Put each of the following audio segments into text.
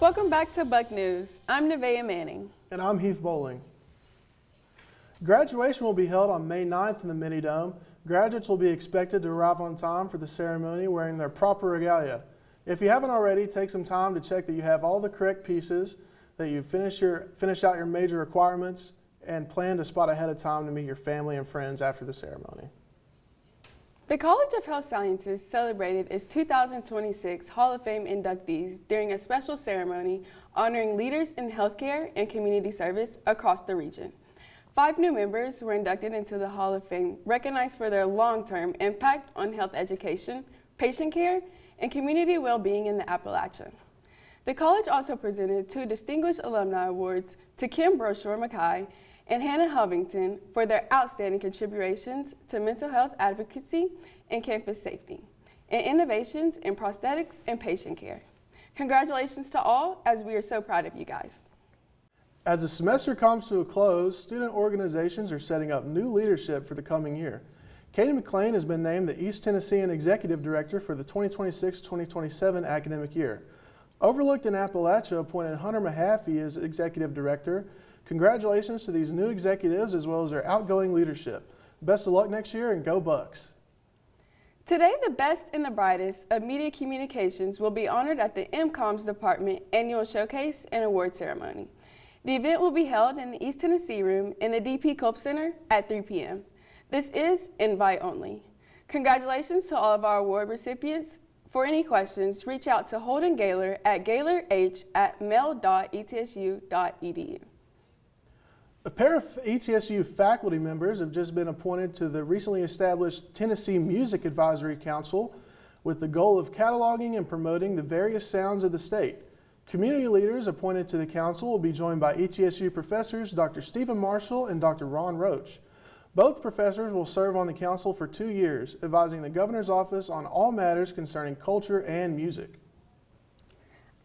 Welcome back to BucNews. I'm Nevaeh Manning. And I'm Heath Bowling. Graduation will be held on May 9th in the Mini Dome. Graduates will be expected to arrive on time for the ceremony wearing their proper regalia. If you haven't already, take some time to check that you have all the correct pieces, that you finish out your major requirements, and plan to spot ahead of time to meet your family and friends after the ceremony. The College of Health Sciences celebrated its 2026 Hall of Fame inductees during a special ceremony honoring leaders in healthcare and community service across the region. 5 new members were inducted into the Hall of Fame, recognized for their long-term impact on health education, patient care, and community well-being in the Appalachia. The college also presented 2 Distinguished Alumni Awards to Kim Brochure-Mackay and Hannah Hovington for their outstanding contributions to mental health advocacy and campus safety, and innovations in prosthetics and patient care. Congratulations to all, as we are so proud of you guys. As the semester comes to a close, student organizations are setting up new leadership for the coming year. Katie McLean has been named the East Tennessean Executive Director for the 2026-2027 academic year. Overlooked in Appalachia appointed Hunter Mahaffey as Executive Director. Congratulations to these new executives as well as their outgoing leadership. Best of luck next year and go Bucks. Today, the best and the brightest of media communications will be honored at the MCOM's Department Annual Showcase and Award Ceremony. The event will be held in the East Tennessee Room in the DP Culp Center at 3 p.m. This is invite only. Congratulations to all of our award recipients. For any questions, reach out to Holden Gaylor at gaylorh@mail.etsu.edu. A pair of ETSU faculty members have just been appointed to the recently established Tennessee Music Advisory Council with the goal of cataloging and promoting the various sounds of the state. Community leaders appointed to the council will be joined by ETSU professors Dr. Stephen Marshall and Dr. Ron Roach. Both professors will serve on the council for 2 years, advising the governor's office on all matters concerning culture and music.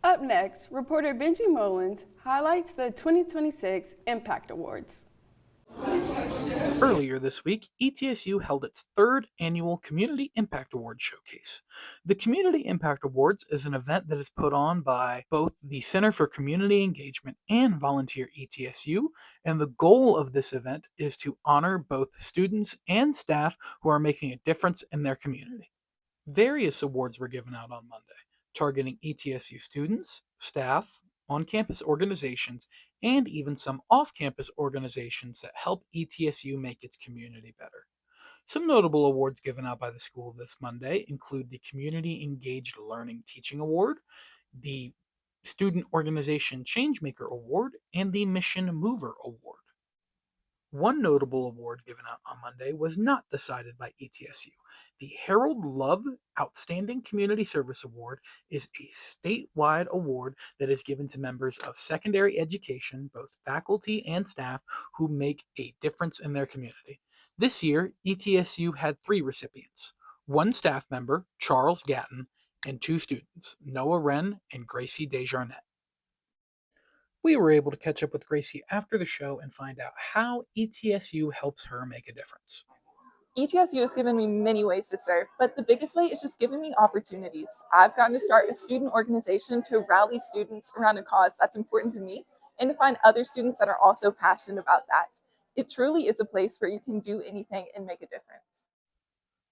Up next, reporter Benji Mullins highlights the 2026 Impact Awards. Earlier this week, ETSU held its 3rd annual Community Impact Award Showcase. The Community Impact Awards is an event that is put on by both the Center for Community Engagement and Volunteer ETSU, and the goal of this event is to honor both students and staff who are making a difference in their community. Various awards were given out on Monday, targeting ETSU students, staff, on-campus organizations, and even some off-campus organizations that help ETSU make its community better. Some notable awards given out by the school this Monday include the Community Engaged Learning Teaching Award, the Student Organization Changemaker Award, and the Mission Mover Award. One notable award given out on Monday was not decided by ETSU. The Harold Love Outstanding Community Service Award is a statewide award that is given to members of secondary education, both faculty and staff, who make a difference in their community. This year, ETSU had 3 recipients: 1 staff member, Charles Gatton, and 2 students, Noah Wren and Gracie Desjardins. We were able to catch up with Gracie after the show and find out how ETSU helps her make a difference. ETSU has given me many ways to serve, but the biggest way is just giving me opportunities. I've gotten to start a student organization to rally students around a cause that's important to me and to find other students that are also passionate about that. It truly is a place where you can do anything and make a difference.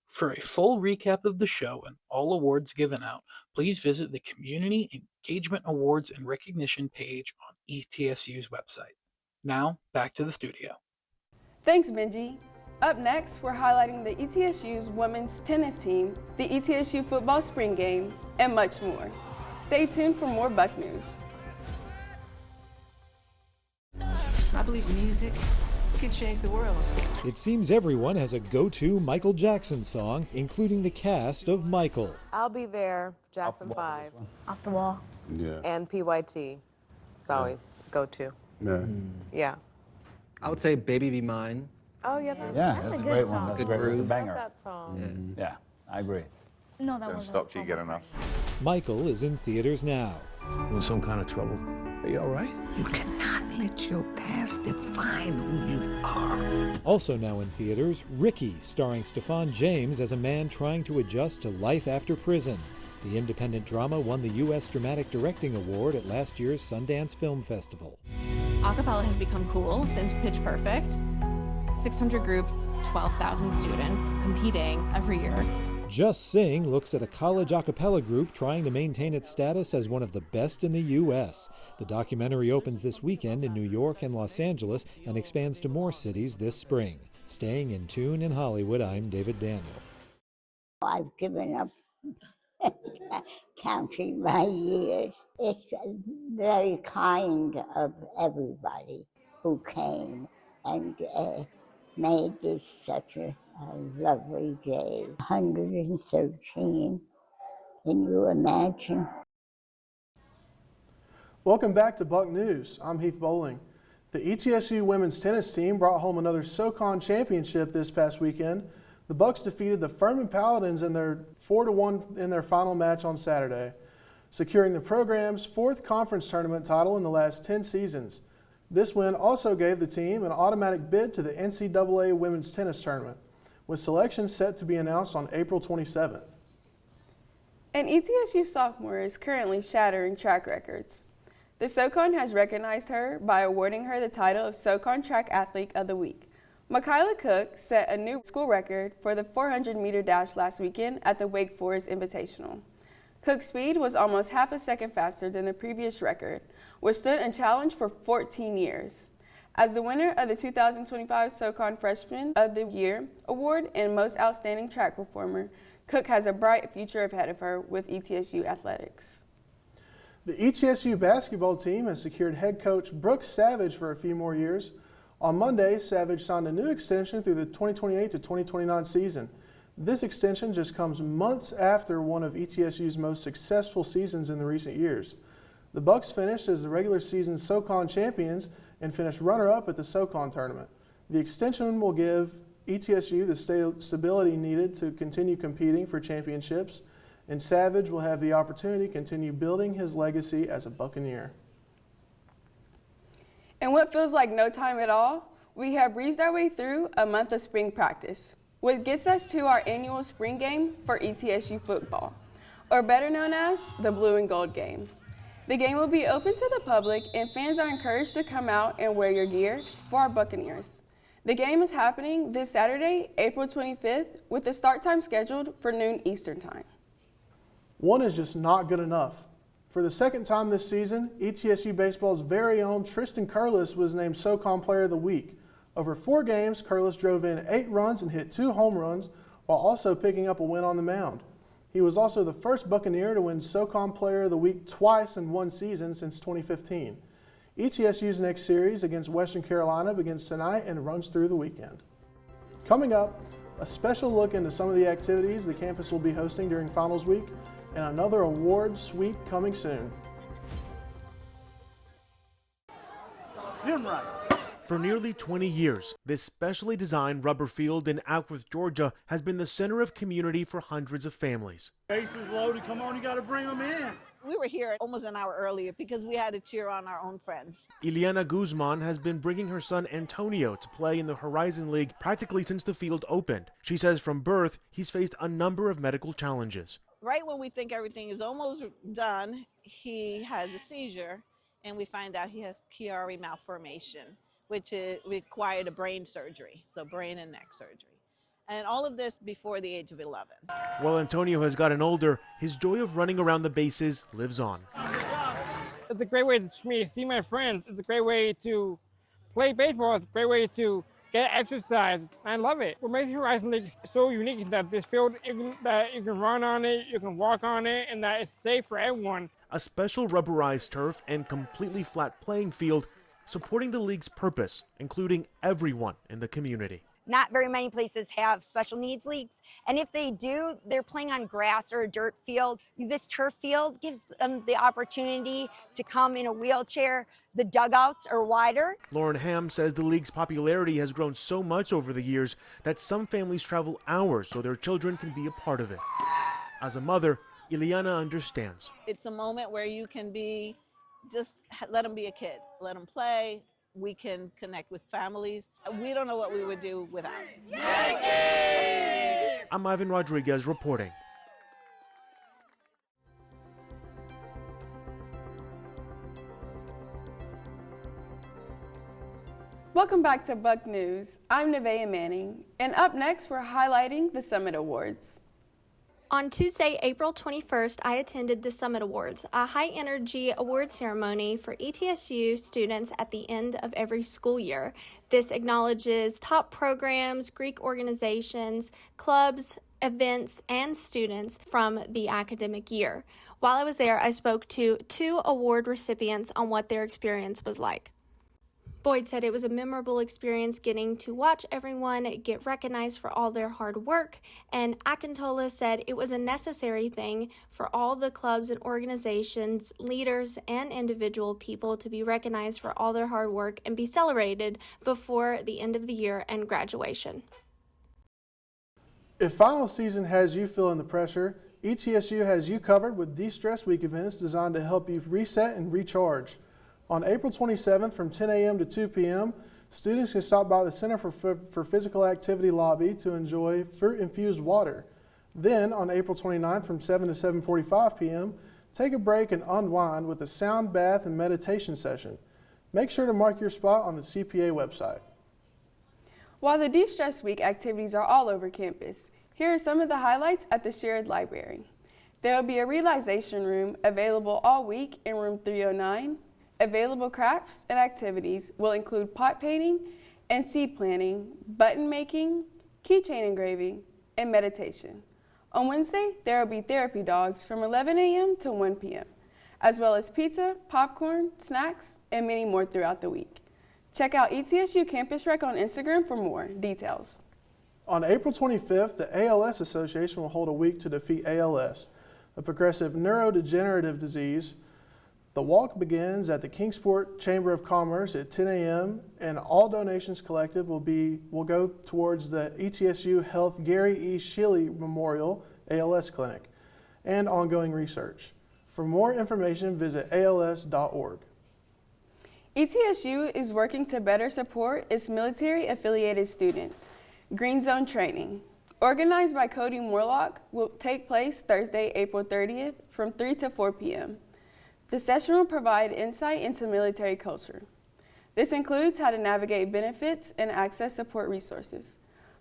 For a full recap of the show and all awards given out, please visit the Community Engagement Awards and Recognition page on ETSU's website. Now, back to the studio. Thanks, Benji. Up next, we're highlighting the ETSU's women's tennis team, the ETSU football spring game, and much more. Stay tuned for more BucNews. I believe music can change the world. It seems everyone has a go-to Michael Jackson song, including the cast of Michael. I'll Be There, Jackson 5. Off the Wall. Yeah. And PYT. It's always go-to. Yeah. Yeah. I would say Baby Be Mine. Oh, yeah. That's a a good great song. one. That's Good a great one. It's a groove. banger. That song. Yeah, I agree. No, that Don't wasn't. stop till you get enough. Michael is in theaters now. In some kind of trouble. Are you all right? You cannot let your past define who you are. Also now in theaters, Ricky, starring Stephan James as a man trying to adjust to life after prison. The independent drama won the U.S. Dramatic Directing Award at last year's Sundance Film Festival. Acapella has become cool since Pitch Perfect. 600 groups, 12,000 students competing every year. Just Sing looks at a college a cappella group trying to maintain its status as one of the best in the U.S. The documentary opens this weekend in New York and Los Angeles and expands to more cities this spring. Staying in tune in Hollywood, I'm David Daniel. I've given up counting my years. It's very kind of everybody who came and made this such a lovely day. 113. Can you imagine? Welcome back to Buck News. I'm Heath Bowling. The ETSU women's tennis team brought home another SoCon championship this past weekend. The Bucks defeated the Furman Paladins in their 4-1 in their final match on Saturday, securing the program's 4th conference tournament title in the last 10 seasons. This win also gave the team an automatic bid to the NCAA Women's Tennis Tournament, with selections set to be announced on April 27th. An ETSU sophomore is currently shattering track records. The SoCon has recognized her by awarding her the title of SoCon Track Athlete of the Week. Michaela Cook set a new school record for the 400-meter dash last weekend at the Wake Forest Invitational. Cook's speed was almost half a second faster than the previous record, which stood unchallenged for 14 years. As the winner of the 2025 SoCon Freshman of the Year award and Most Outstanding Track Performer, Cook has a bright future ahead of her with ETSU athletics. The ETSU basketball team has secured head coach Brooks Savage for a few more years. On Monday, Savage signed a new extension through the 2028 to 2029 season. This extension just comes months after one of ETSU's most successful seasons in the recent years. The Bucks finished as the regular season SoCon champions and finished runner-up at the SoCon tournament. The extension will give ETSU the stability needed to continue competing for championships, and Savage will have the opportunity to continue building his legacy as a Buccaneer. In what feels like no time at all, we have breezed our way through a month of spring practice, which gets us to our annual spring game for ETSU football, or better known as the Blue and Gold game. The game will be open to the public and fans are encouraged to come out and wear your gear for our Buccaneers. The game is happening this Saturday, April 25th, with the start time scheduled for noon Eastern Time. One is just not good enough. For the second time this season, ETSU baseball's very own Tristan Curlis was named SoCon Player of the Week. Over 4 games, Curlis drove in 8 runs and hit 2 home runs, while also picking up a win on the mound. He was also the first Buccaneer to win SoCon Player of the Week twice in one season since 2015. ETSU's next series against Western Carolina begins tonight and runs through the weekend. Coming up, a special look into some of the activities the campus will be hosting during finals week, and another award sweep coming soon. For nearly 20 years, this specially designed rubber field in Ackworth, Georgia has been the center of community for hundreds of families. Bases loaded, come on, you gotta bring them in. We were here almost an hour earlier because we had to cheer on our own friends. Ileana Guzman has been bringing her son Antonio to play in the Horizon League practically since the field opened. She says from birth, he's faced a number of medical challenges. Right when we think everything is almost done, he has a seizure, and we find out he has Chiari malformation, which required a brain surgery, so brain and neck surgery. And all of this before the age of 11. While Antonio has gotten older, his joy of running around the bases lives on. It's a great way for me to see my friends. It's a great way to play baseball. It's a great way to get exercise. I love it. What makes Horizon League so unique is that this field, that you can run on it, you can walk on it, and that it's safe for everyone. A special rubberized turf and completely flat playing field supporting the league's purpose, including everyone in the community. Not very many places have special needs leagues, and if they do, they're playing on grass or a dirt field. This turf field gives them the opportunity to come in a wheelchair. The dugouts are wider. Lauren Ham says the league's popularity has grown so much over the years that some families travel hours so their children can be a part of it. As a mother, Ileana understands. It's a moment where you can be, just let them be a kid, let them play. We can connect with families. We don't know what we would do without it. I'm Ivan Rodriguez reporting. Welcome back to Buck News. I'm Nevaeh Manning, and up next we're highlighting the Summit Awards. On Tuesday, April 21st, I attended the Summit Awards, a high-energy award ceremony for ETSU students at the end of every school year. This acknowledges top programs, Greek organizations, clubs, events, and students from the academic year. While I was there, I spoke to 2 award recipients on what their experience was like. Boyd said it was a memorable experience getting to watch everyone get recognized for all their hard work, and Akintola said it was a necessary thing for all the clubs and organizations, leaders, and individual people to be recognized for all their hard work and be celebrated before the end of the year and graduation. If final season has you feeling the pressure, ETSU has you covered with De-Stress Week events designed to help you reset and recharge. On April 27th from 10 a.m. to 2 p.m., students can stop by the Center for Physical Activity lobby to enjoy fruit-infused water. Then, on April 29th from 7 to 7:45 p.m., take a break and unwind with a sound bath and meditation session. Make sure to mark your spot on the CPA website. While the De-Stress Week activities are all over campus, here are some of the highlights at the shared library. There will be a realization room available all week in room 309. Available crafts and activities will include pot painting and seed planting, button making, keychain engraving, and meditation. On Wednesday, there will be therapy dogs from 11 a.m. to 1 p.m., as well as pizza, popcorn, snacks, and many more throughout the week. Check out ETSU Campus Rec on Instagram for more details. On April 25th, the ALS Association will hold a week to defeat ALS, a progressive neurodegenerative disease. The walk begins at the Kingsport Chamber of Commerce at 10 a.m. and all donations collected will go towards the ETSU Health Gary E. Shealy Memorial ALS Clinic and ongoing research. For more information, visit als.org. ETSU is working to better support its military-affiliated students. Green Zone Training, organized by Cody Morlock, will take place Thursday, April 30th from 3 to 4 p.m. The session will provide insight into military culture. This includes how to navigate benefits and access support resources.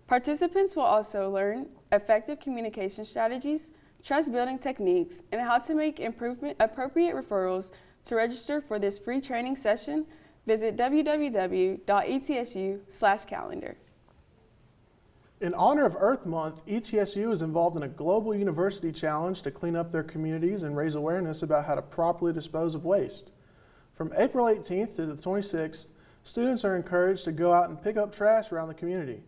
Participants will also learn effective communication strategies, trust-building techniques, and how to make appropriate referrals. To register for this free training session, visit www.etsu.calendar. In honor of Earth Month, ETSU is involved in a global university challenge to clean up their communities and raise awareness about how to properly dispose of waste. From April 18th to the 26th, students are encouraged to go out and pick up trash around the community,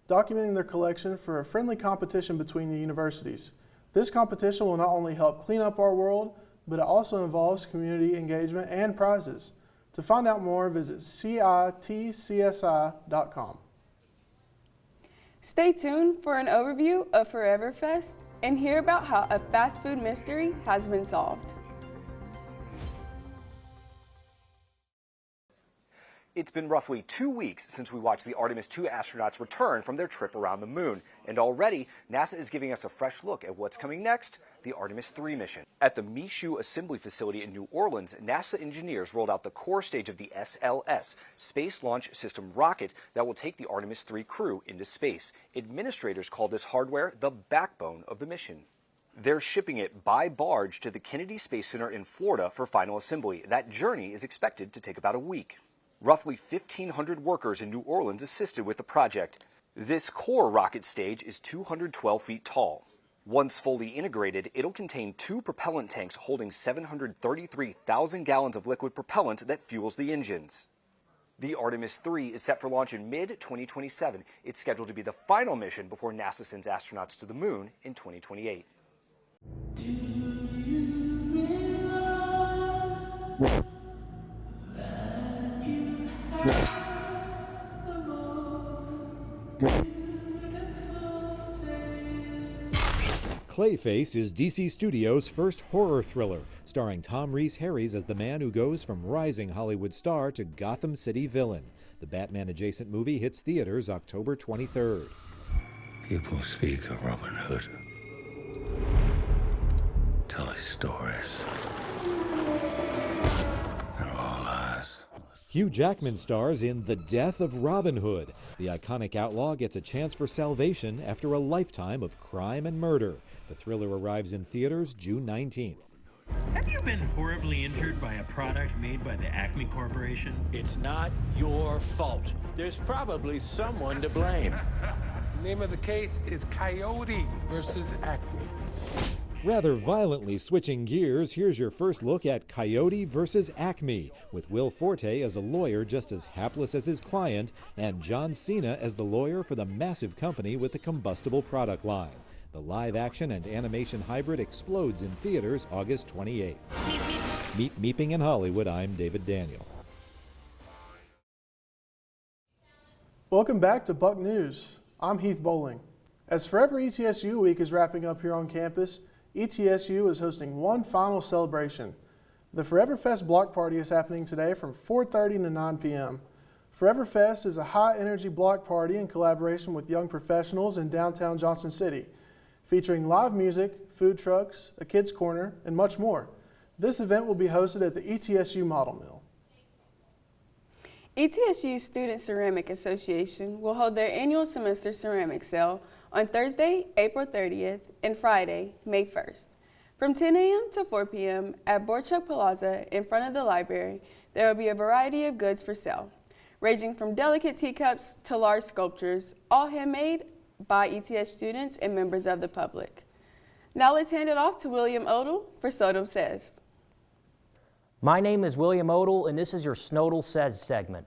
documenting their collection for a friendly competition between the universities. This competition will not only help clean up our world, but it also involves community engagement and prizes. To find out more, visit citcsi.com. Stay tuned for an overview of Forever Fest and hear about how a fast food mystery has been solved. It's been roughly 2 weeks since we watched the Artemis II astronauts return from their trip around the moon, and already NASA is giving us a fresh look at what's coming next, the Artemis III mission. At the Michoud Assembly Facility in New Orleans, NASA engineers rolled out the core stage of the SLS, Space Launch System rocket that will take the Artemis III crew into space. Administrators call this hardware the backbone of the mission. They're shipping it by barge to the Kennedy Space Center in Florida for final assembly. That journey is expected to take about a week. Roughly 1,500 workers in New Orleans assisted with the project. This core rocket stage is 212 feet tall. Once fully integrated, it'll contain 2 propellant tanks holding 733,000 gallons of liquid propellant that fuels the engines. The Artemis III is set for launch in mid-2027. It's scheduled to be the final mission before NASA sends astronauts to the moon in 2028. Clayface is DC Studios' first horror thriller, starring Tom Rhys-Harries as the man who goes from rising Hollywood star to Gotham City villain. The Batman-adjacent movie hits theaters October 23rd. People speak of Robin Hood, tell us stories. They're all lies. Hugh Jackman stars in The Death of Robin Hood. The iconic outlaw gets a chance for salvation after a lifetime of crime and murder. The thriller arrives in theaters June 19th. Have you been horribly injured by a product made by the Acme Corporation? It's not your fault. There's probably someone to blame. The name of the case is Coyote versus Acme. Rather violently switching gears, here's your first look at Coyote versus Acme, with Will Forte as a lawyer just as hapless as his client, and John Cena as the lawyer for the massive company with the combustible product line. The live-action and animation hybrid explodes in theaters August 28th. Meep Meeping in Hollywood, I'm David Daniel. Welcome back to Buck News. I'm Heath Bowling. As Forever ETSU Week is wrapping up here on campus, ETSU is hosting one final celebration. The Forever Fest block party is happening today from 4:30 to 9 p.m. Forever Fest is a high-energy block party in collaboration with young professionals in downtown Johnson City, featuring live music, food trucks, a kids' corner, and much more. This event will be hosted at the ETSU Model Mill. ETSU Student Ceramic Association will hold their annual semester ceramic sale on Thursday, April 30th and Friday, May 1st. From 10 a.m. to 4 p.m. at Borchuk Plaza in front of the library, there will be a variety of goods for sale, ranging from delicate teacups to large sculptures, all handmade by ETS students and members of the public. Now let's hand it off to William Odell for Snowdle Says. My name is William Odell, and this is your Snowdle Says segment.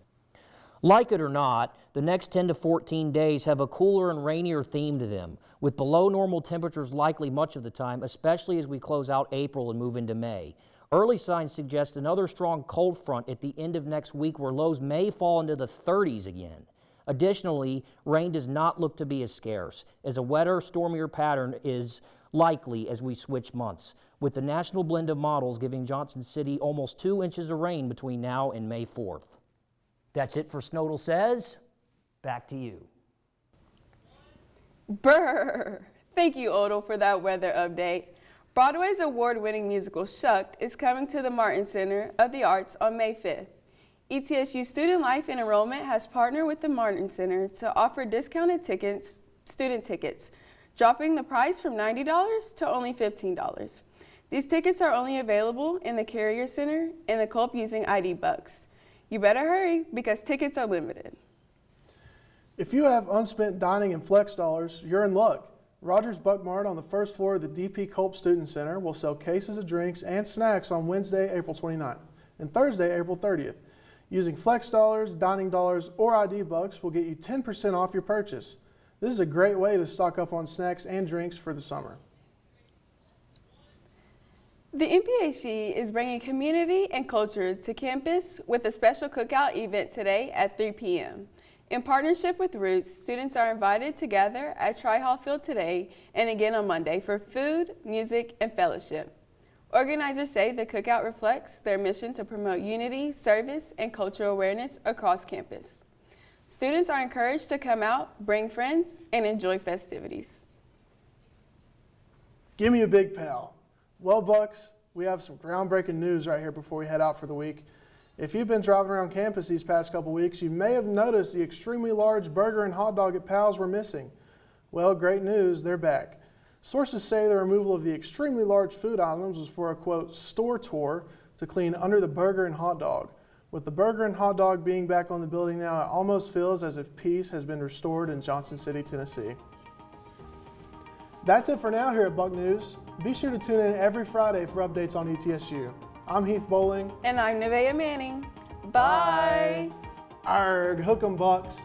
Like it or not, the next 10 to 14 days have a cooler and rainier theme to them, with below normal temperatures likely much of the time, especially as we close out April and move into May. Early signs suggest another strong cold front at the end of next week where lows may fall into the 30s again. Additionally, rain does not look to be as scarce, as a wetter, stormier pattern is likely as we switch months, with the national blend of models giving Johnson City almost 2 inches of rain between now and May 4th. That's it for Snowdle Says. Back to you. Brr! Thank you, Odell, for that weather update. Broadway's award-winning musical Shucked is coming to the Martin Center of the Arts on May 5th. ETSU Student Life and Enrollment has partnered with the Martin Center to offer discounted student tickets, dropping the price from $90 to only $15. These tickets are only available in the Carrier Center and the Culp using ID Bucks. You better hurry because tickets are limited. If you have unspent dining and flex dollars, you're in luck. Rogers Buck Mart on the first floor of the DP Culp Student Center will sell cases of drinks and snacks on Wednesday, April 29th and Thursday, April 30th. Using flex dollars, dining dollars, or ID Bucks will get you 10% off your purchase. This is a great way to stock up on snacks and drinks for the summer. The MPHC is bringing community and culture to campus with a special cookout event today at 3 p.m. In partnership with Roots, students are invited to gather at Tri-Hall Field today and again on Monday for food, music, and fellowship. Organizers say the cookout reflects their mission to promote unity, service, and cultural awareness across campus. Students are encouraged to come out, bring friends, and enjoy festivities. Give me a big pal. Well, Bucks, we have some groundbreaking news right here before we head out for the week. If you've been driving around campus these past couple weeks, you may have noticed the extremely large burger and hot dog at Pal's were missing. Well, great news, they're back. Sources say the removal of the extremely large food items was for a, quote, store tour to clean under the burger and hot dog. With the burger and hot dog being back on the building now, it almost feels as if peace has been restored in Johnson City, Tennessee. That's it for now here at Buck News. Be sure to tune in every Friday for updates on ETSU. I'm Heath Bowling. And I'm Nevaeh Manning. Bye. Arg, hook 'em Bucks.